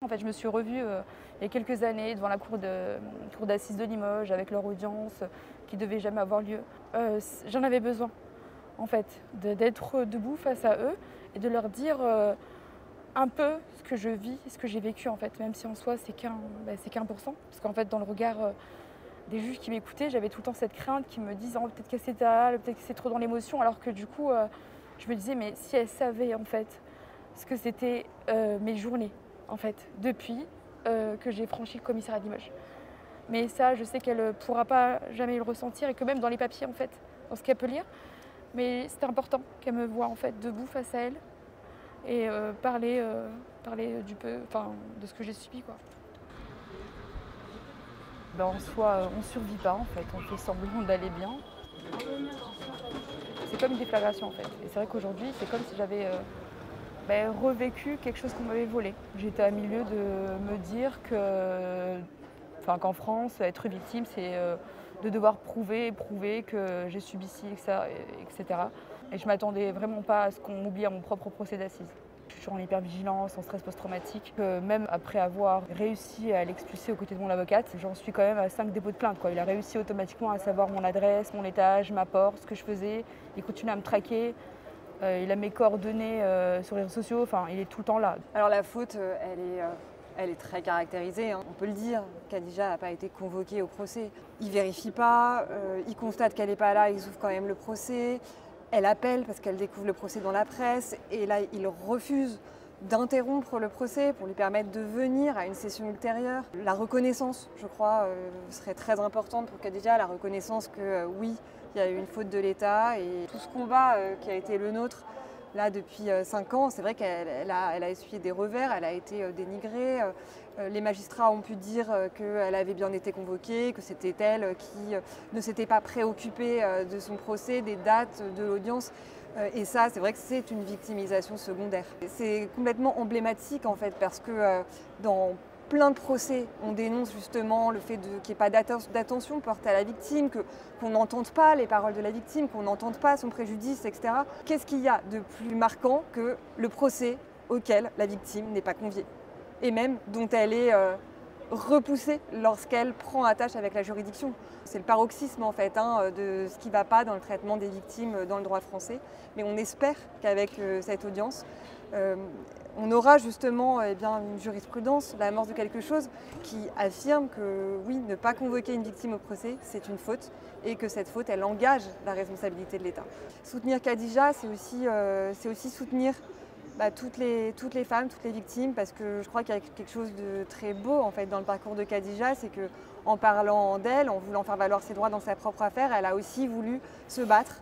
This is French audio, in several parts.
En fait, je me suis revue il y a quelques années devant la cour d'assises de Limoges avec leur audience qui devait jamais avoir lieu. J'en avais besoin, en fait, d'être debout face à eux et de leur dire un peu ce que je vis, ce que j'ai vécu, en fait, même si en soi c'est qu'un pour cent. Parce qu'en fait, dans le regard des juges qui m'écoutaient, j'avais tout le temps cette crainte qui me disent oh, peut-être que c'est peut-être que c'est trop dans l'émotion, alors que du coup, je me disais mais si elles savaient en fait ce que c'était mes journées, en fait, depuis que j'ai franchi le commissariat de Limoges. Mais ça, je sais qu'elle ne pourra pas jamais le ressentir et que même dans les papiers, en fait, dans ce qu'elle peut lire, mais c'était important qu'elle me voie en fait debout face à elle et parler de ce que j'ai subi, quoi. En soi, on ne survit pas en fait, on fait semblant d'aller bien. C'est comme une déflagration en fait. Et c'est vrai qu'aujourd'hui, c'est comme si j'avais revécu quelque chose qu'on m'avait volé. J'étais à milieu de me dire qu'en France, être victime, c'est de devoir prouver que j'ai subi ci, etc. Et je ne m'attendais vraiment pas à ce qu'on m'oublie à mon propre procès d'assises. Je suis toujours en hypervigilance, en stress post-traumatique. Même après avoir réussi à l'expulser aux côtés de mon avocate, j'en suis quand même à 5 dépôts de plainte, quoi. Il a réussi automatiquement à savoir mon adresse, mon étage, ma porte, ce que je faisais. Il continue à me traquer. Il a mes coordonnées sur les réseaux sociaux. Enfin, il est tout le temps là. Alors la faute, elle est très caractérisée, hein. On peut le dire, Khadija n'a pas été convoquée au procès. Il ne vérifie pas, il constate qu'elle n'est pas là, il ouvre quand même le procès. Elle appelle parce qu'elle découvre le procès dans la presse et là il refuse d'interrompre le procès pour lui permettre de venir à une session ultérieure. La reconnaissance, je crois, serait très importante pour Khadija, la reconnaissance que oui, il y a eu une faute de l'État et tout ce combat qui a été le nôtre là depuis 5 ans, c'est vrai qu'elle a essuyé des revers, elle a été dénigrée. Les magistrats ont pu dire qu'elle avait bien été convoquée, que c'était elle qui ne s'était pas préoccupée de son procès, des dates de l'audience. Et ça, c'est vrai que c'est une victimisation secondaire. C'est complètement emblématique en fait, parce que dans plein de procès, on dénonce justement le fait qu'il n'y ait pas d'attention portée à la victime, qu'on n'entende pas les paroles de la victime, qu'on n'entende pas son préjudice, etc. Qu'est-ce qu'il y a de plus marquant que le procès auquel la victime n'est pas conviée et même dont elle est repoussée lorsqu'elle prend attache avec la juridiction? C'est le paroxysme en fait de ce qui ne va pas dans le traitement des victimes dans le droit français. Mais on espère qu'avec cette audience, on aura justement une jurisprudence, l'amorce de quelque chose qui affirme que oui, ne pas convoquer une victime au procès, c'est une faute et que cette faute, elle engage la responsabilité de l'État. Soutenir Khadija, c'est aussi soutenir toutes les femmes, toutes les victimes, parce que je crois qu'il y a quelque chose de très beau en fait dans le parcours de Khadija, c'est qu'en parlant d'elle, en voulant faire valoir ses droits dans sa propre affaire, elle a aussi voulu se battre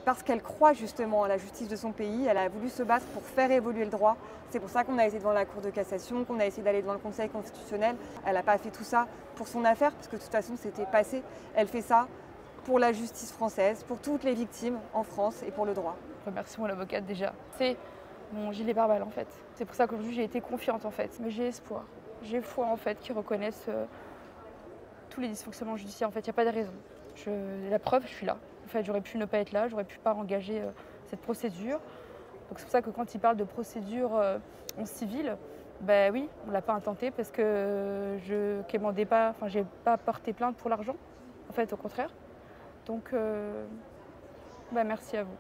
parce qu'elle croit justement à la justice de son pays. Elle a voulu se battre pour faire évoluer le droit. C'est pour ça qu'on a essayé devant la Cour de cassation, qu'on a essayé d'aller devant le Conseil constitutionnel. Elle n'a pas fait tout ça pour son affaire, parce que de toute façon c'était passé. Elle fait ça pour la justice française, pour toutes les victimes en France et pour le droit. Je remercie mon avocate déjà. C'est mon gilet pare-balles en fait. C'est pour ça qu'aujourd'hui j'ai été confiante en fait. Mais j'ai espoir. J'ai foi en fait qu'ils reconnaissent tous les dysfonctionnements judiciaires. En fait, il n'y a pas de raison. La preuve, je suis là. En fait, j'aurais pu ne pas être là, j'aurais pu pas engager cette procédure. Donc c'est pour ça que quand ils parlent de procédure en civil, ben oui, on l'a pas intenté parce que j'ai pas porté plainte pour l'argent. En fait, au contraire. Donc, merci à vous.